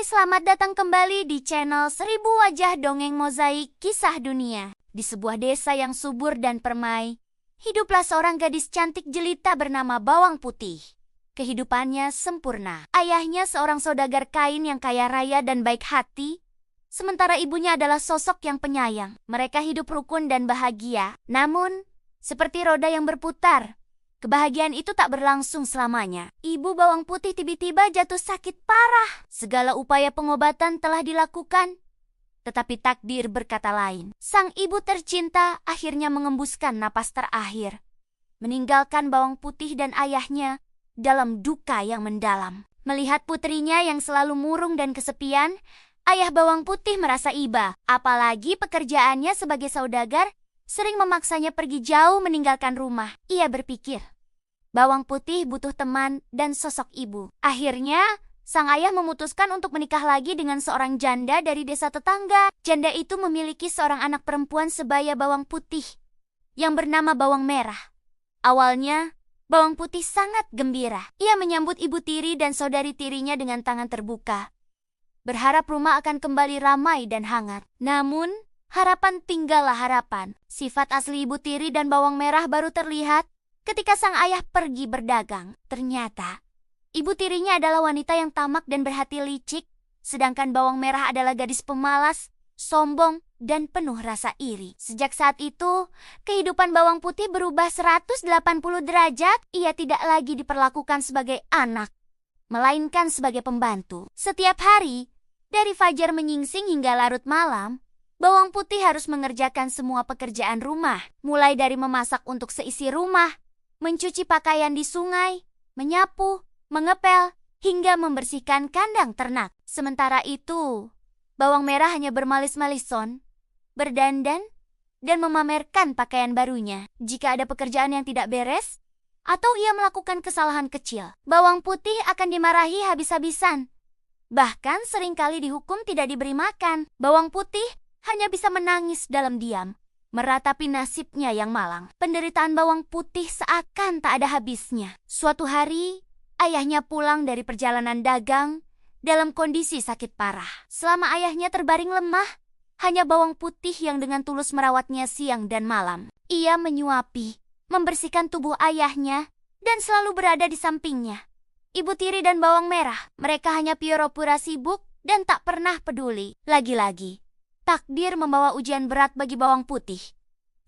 selamat datang kembali di channel 1000 Wajah Dongeng Mozaik Kisah Dunia. Di sebuah desa yang subur dan permai, hiduplah seorang gadis cantik jelita bernama Bawang Putih. Kehidupannya sempurna. Ayahnya seorang saudagar kain yang kaya raya dan baik hati, sementara ibunya adalah sosok yang penyayang. Mereka hidup rukun dan bahagia. Namun, seperti roda yang berputar, kebahagiaan itu tak berlangsung selamanya. Ibu Bawang Putih tiba-tiba jatuh sakit parah. Segala upaya pengobatan telah dilakukan, tetapi takdir berkata lain. Sang ibu tercinta akhirnya mengembuskan napas terakhir, meninggalkan Bawang Putih dan ayahnya dalam duka yang mendalam. Melihat putrinya yang selalu murung dan kesepian, ayah Bawang Putih merasa iba. Apalagi pekerjaannya sebagai saudagar sering memaksanya pergi jauh meninggalkan rumah. Ia berpikir, Bawang Putih butuh teman dan sosok ibu. Akhirnya, sang ayah memutuskan untuk menikah lagi dengan seorang janda dari desa tetangga. Janda itu memiliki seorang anak perempuan sebaya Bawang Putih yang bernama Bawang Merah. Awalnya, Bawang Putih sangat gembira. Ia menyambut ibu tiri dan saudari tirinya dengan tangan terbuka, berharap rumah akan kembali ramai dan hangat. Namun, harapan tinggallah harapan. Sifat asli ibu tiri dan Bawang Merah baru terlihat ketika sang ayah pergi berdagang. Ternyata, ibu tirinya adalah wanita yang tamak dan berhati licik, sedangkan Bawang Merah adalah gadis pemalas, sombong, dan penuh rasa iri. Sejak saat itu, kehidupan Bawang Putih berubah 180 derajat. Ia tidak lagi diperlakukan sebagai anak, melainkan sebagai pembantu. Setiap hari, dari fajar menyingsing hingga larut malam, Bawang Putih harus mengerjakan semua pekerjaan rumah, mulai dari memasak untuk seisi rumah, mencuci pakaian di sungai, menyapu, mengepel, hingga membersihkan kandang ternak. Sementara itu, Bawang Merah hanya bermalis-malison, berdandan, dan memamerkan pakaian barunya. Jika ada pekerjaan yang tidak beres, atau ia melakukan kesalahan kecil, Bawang Putih akan dimarahi habis-habisan. Bahkan seringkali dihukum tidak diberi makan. Bawang Putih hanya bisa menangis dalam diam, meratapi nasibnya yang malang. Penderitaan Bawang Putih seakan tak ada habisnya. Suatu hari, ayahnya pulang dari perjalanan dagang dalam kondisi sakit parah. Selama ayahnya terbaring lemah, hanya Bawang Putih yang dengan tulus merawatnya siang dan malam. Ia menyuapi, membersihkan tubuh ayahnya, dan selalu berada di sampingnya. Ibu tiri dan Bawang Merah, mereka hanya pura-pura sibuk dan tak pernah peduli. Lagi-lagi, takdir membawa ujian berat bagi Bawang Putih.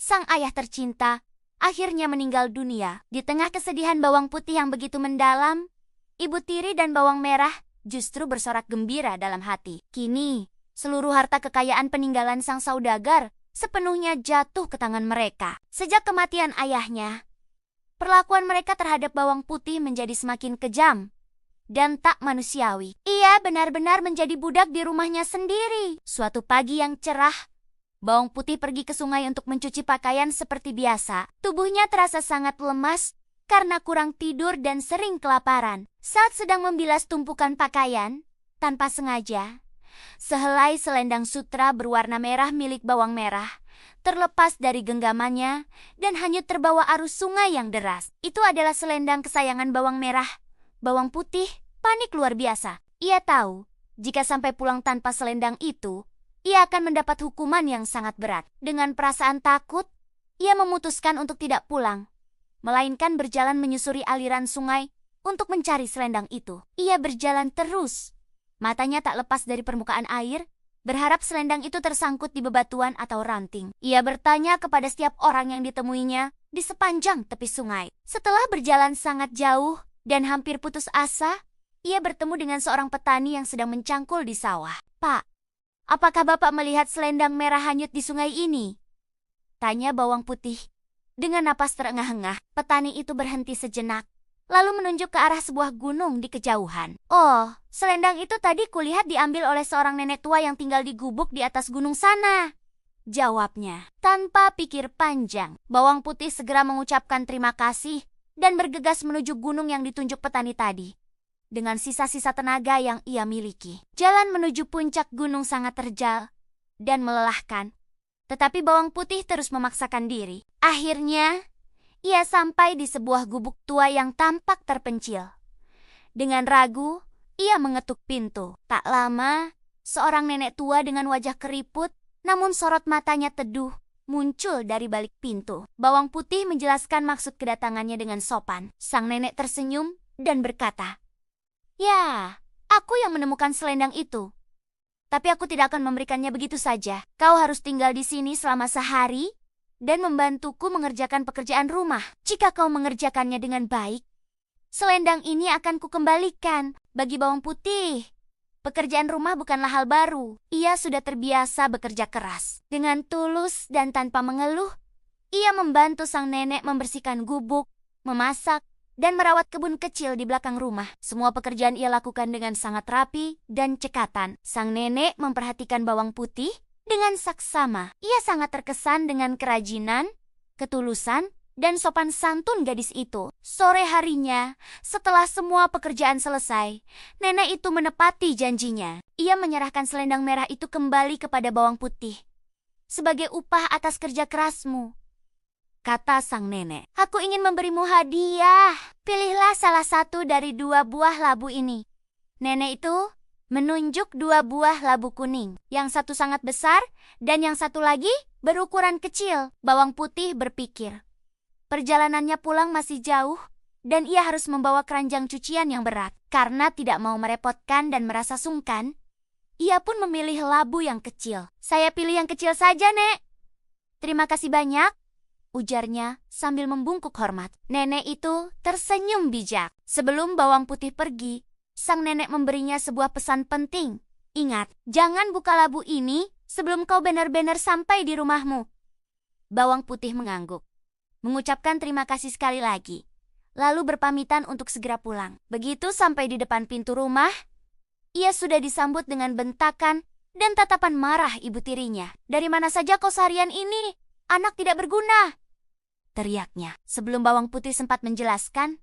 Sang ayah tercinta akhirnya meninggal dunia. Di tengah kesedihan Bawang Putih yang begitu mendalam, ibu tiri dan Bawang Merah justru bersorak gembira dalam hati. Kini, seluruh harta kekayaan peninggalan sang saudagar sepenuhnya jatuh ke tangan mereka. Sejak kematian ayahnya, perlakuan mereka terhadap Bawang Putih menjadi semakin kejam dan tak manusiawi. Ia benar-benar menjadi budak di rumahnya sendiri. Suatu pagi yang cerah, Bawang Putih pergi ke sungai untuk mencuci pakaian seperti biasa. Tubuhnya terasa sangat lemas karena kurang tidur dan sering kelaparan. Saat sedang membilas tumpukan pakaian, tanpa sengaja, sehelai selendang sutra berwarna merah milik Bawang Merah terlepas dari genggamannya dan hanyut terbawa arus sungai yang deras. Itu adalah selendang kesayangan Bawang Merah. Bawang Putih panik luar biasa. Ia tahu, jika sampai pulang tanpa selendang itu, ia akan mendapat hukuman yang sangat berat. Dengan perasaan takut, ia memutuskan untuk tidak pulang, melainkan berjalan menyusuri aliran sungai untuk mencari selendang itu. Ia berjalan terus, matanya tak lepas dari permukaan air, berharap selendang itu tersangkut di bebatuan atau ranting. Ia bertanya kepada setiap orang yang ditemuinya di sepanjang tepi sungai. Setelah berjalan sangat jauh dan hampir putus asa, ia bertemu dengan seorang petani yang sedang mencangkul di sawah. "Pak, apakah Bapak melihat selendang merah hanyut di sungai ini?" tanya Bawang Putih. Dengan napas terengah-engah, petani itu berhenti sejenak, lalu menunjuk ke arah sebuah gunung di kejauhan. "Oh, selendang itu tadi kulihat diambil oleh seorang nenek tua yang tinggal di gubuk di atas gunung sana," jawabnya. Tanpa pikir panjang, Bawang Putih segera mengucapkan terima kasih dan bergegas menuju gunung yang ditunjuk petani tadi. Dengan sisa-sisa tenaga yang ia miliki, jalan menuju puncak gunung sangat terjal dan melelahkan. Tetapi Bawang Putih terus memaksakan diri. Akhirnya, ia sampai di sebuah gubuk tua yang tampak terpencil. Dengan ragu, Ia mengetuk pintu. Tak lama, seorang nenek tua dengan wajah keriput, namun sorot matanya teduh, muncul dari balik pintu. Bawang putih menjelaskan maksud kedatangannya dengan sopan. Sang nenek tersenyum dan berkata, "Ya, aku yang menemukan selendang itu. Tapi aku tidak akan memberikannya begitu saja. Kau harus tinggal di sini selama sehari dan membantuku mengerjakan pekerjaan rumah. Jika kau mengerjakannya dengan baik, selendang ini akan kukembalikan." Bagi bawang putih, pekerjaan rumah bukanlah hal baru. Ia sudah terbiasa bekerja keras. Dengan tulus dan tanpa mengeluh, ia membantu sang nenek membersihkan gubuk, memasak, dan merawat kebun kecil di belakang rumah. Semua pekerjaan ia lakukan dengan sangat rapi dan cekatan. Sang nenek memperhatikan bawang putih dengan saksama. Ia sangat terkesan dengan kerajinan, ketulusan, dan sopan santun gadis itu. Sore harinya, setelah semua pekerjaan selesai, nenek itu menepati janjinya. Ia menyerahkan selendang merah itu kembali kepada bawang putih. "Sebagai upah atas kerja kerasmu," kata sang nenek, "aku ingin memberimu hadiah. Pilihlah salah satu dari 2 buah labu ini." Nenek itu menunjuk 2 buah labu kuning. Yang satu sangat besar dan yang satu lagi berukuran kecil. Bawang putih berpikir, perjalanannya pulang masih jauh dan ia harus membawa keranjang cucian yang berat. Karena tidak mau merepotkan dan merasa sungkan, ia pun memilih labu yang kecil. "Saya pilih yang kecil saja, Nek." "Terima kasih banyak," ujarnya sambil membungkuk hormat. Nenek itu tersenyum bijak. Sebelum bawang putih pergi, sang nenek memberinya sebuah pesan penting. "Ingat, jangan buka labu ini sebelum kau benar-benar sampai di rumahmu." Bawang putih mengangguk, mengucapkan terima kasih sekali lagi, lalu berpamitan untuk segera pulang. Begitu sampai di depan pintu rumah, ia sudah disambut dengan bentakan dan tatapan marah ibu tirinya. "Dari mana saja kau seharian ini? Anak tidak berguna!" teriaknya. Sebelum bawang putih sempat menjelaskan,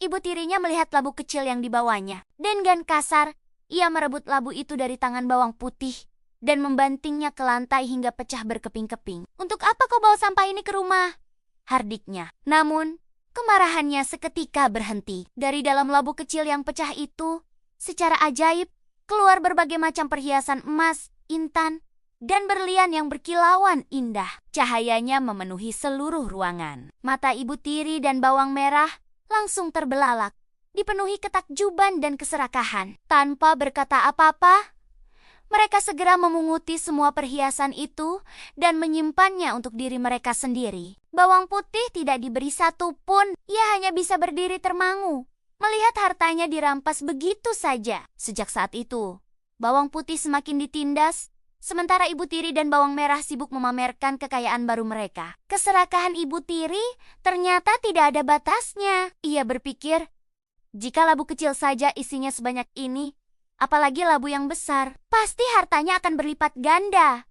ibu tirinya melihat labu kecil yang dibawanya. Dengan kasar, ia merebut labu itu dari tangan bawang putih dan membantingnya ke lantai hingga pecah berkeping-keping. "Untuk apa kau bawa sampah ini ke rumah?" hardiknya. Namun, kemarahannya seketika berhenti. Dari dalam labu kecil yang pecah itu, secara ajaib, keluar berbagai macam perhiasan emas, intan, dan berlian yang berkilauan indah. Cahayanya memenuhi seluruh ruangan. Mata ibu tiri dan bawang merah langsung terbelalak, dipenuhi ketakjuban dan keserakahan. Tanpa berkata apa-apa, mereka segera memunguti semua perhiasan itu dan menyimpannya untuk diri mereka sendiri. Bawang putih tidak diberi satu pun. Ia hanya bisa berdiri termangu melihat hartanya dirampas begitu saja. Sejak saat itu, bawang putih semakin ditindas, sementara ibu tiri dan bawang merah sibuk memamerkan kekayaan baru mereka. Keserakahan ibu tiri ternyata tidak ada batasnya. Ia berpikir, jika labu kecil saja isinya sebanyak ini, apalagi labu yang besar, pasti hartanya akan berlipat ganda.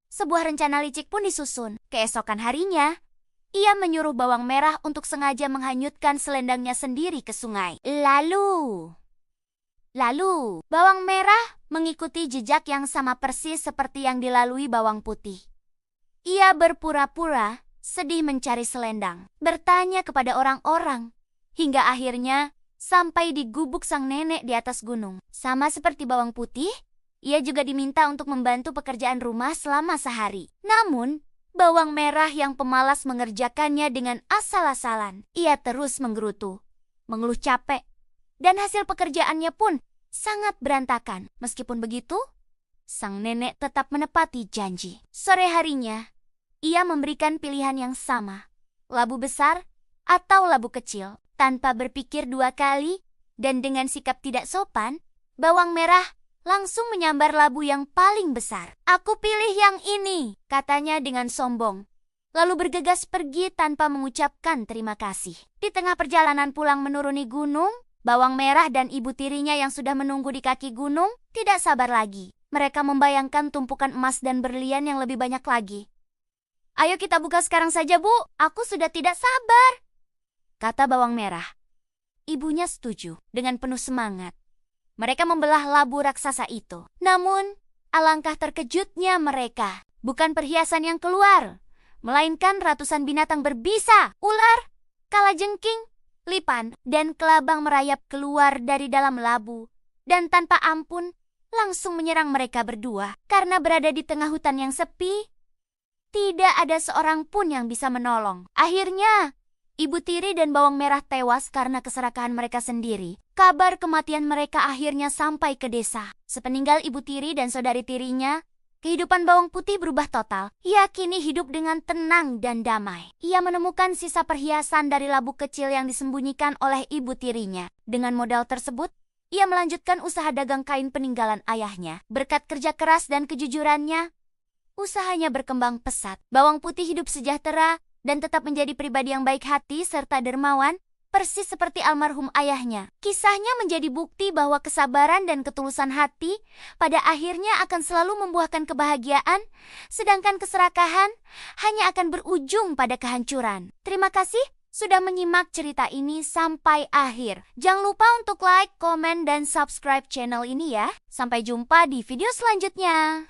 Sebuah rencana licik pun disusun. Keesokan harinya, ia menyuruh bawang merah untuk sengaja menghanyutkan selendangnya sendiri ke sungai. Lalu, bawang merah mengikuti jejak yang sama persis seperti yang dilalui bawang putih. Ia berpura-pura sedih mencari selendang, bertanya kepada orang-orang, hingga akhirnya sampai di gubuk sang nenek di atas gunung. Sama seperti bawang putih, ia juga diminta untuk membantu pekerjaan rumah selama sehari. Namun, bawang merah yang pemalas mengerjakannya dengan asal-asalan. Ia terus menggerutu, mengeluh capek, dan hasil pekerjaannya pun sangat berantakan. Meskipun begitu, sang nenek tetap menepati janji. Sore harinya, ia memberikan pilihan yang sama, labu besar atau labu kecil. Tanpa berpikir 2 kali dan dengan sikap tidak sopan, bawang merah langsung menyambar labu yang paling besar. "Aku pilih yang ini," katanya dengan sombong, lalu bergegas pergi tanpa mengucapkan terima kasih. Di tengah perjalanan pulang menuruni gunung, bawang merah dan ibu tirinya yang sudah menunggu di kaki gunung tidak sabar lagi. Mereka membayangkan tumpukan emas dan berlian yang lebih banyak lagi. "Ayo kita buka sekarang saja, Bu. Aku sudah tidak sabar," kata bawang merah. Ibunya setuju. Dengan penuh semangat, mereka membelah labu raksasa itu. Namun, alangkah terkejutnya mereka. Bukan perhiasan yang keluar, melainkan ratusan binatang berbisa. Ular, kalajengking, lipan, dan kelabang merayap keluar dari dalam labu dan tanpa ampun langsung menyerang mereka berdua. Karena berada di tengah hutan yang sepi, tidak ada seorang pun yang bisa menolong. Akhirnya, Ibu Tiri dan Bawang Merah tewas karena keserakahan mereka sendiri. Kabar kematian mereka akhirnya sampai ke desa. Sepeninggal Ibu Tiri dan saudari tirinya, kehidupan Bawang Putih berubah total. Ia kini hidup dengan tenang dan damai. Ia menemukan sisa perhiasan dari labu kecil yang disembunyikan oleh ibu tirinya. Dengan modal tersebut, ia melanjutkan usaha dagang kain peninggalan ayahnya. Berkat kerja keras dan kejujurannya, usahanya berkembang pesat. Bawang Putih hidup sejahtera dan tetap menjadi pribadi yang baik hati serta dermawan, persis seperti almarhum ayahnya. Kisahnya menjadi bukti bahwa kesabaran dan ketulusan hati pada akhirnya akan selalu membuahkan kebahagiaan, sedangkan keserakahan hanya akan berujung pada kehancuran. Terima kasih sudah menyimak cerita ini sampai akhir. Jangan lupa untuk like, komen, dan subscribe channel ini ya. Sampai jumpa di video selanjutnya.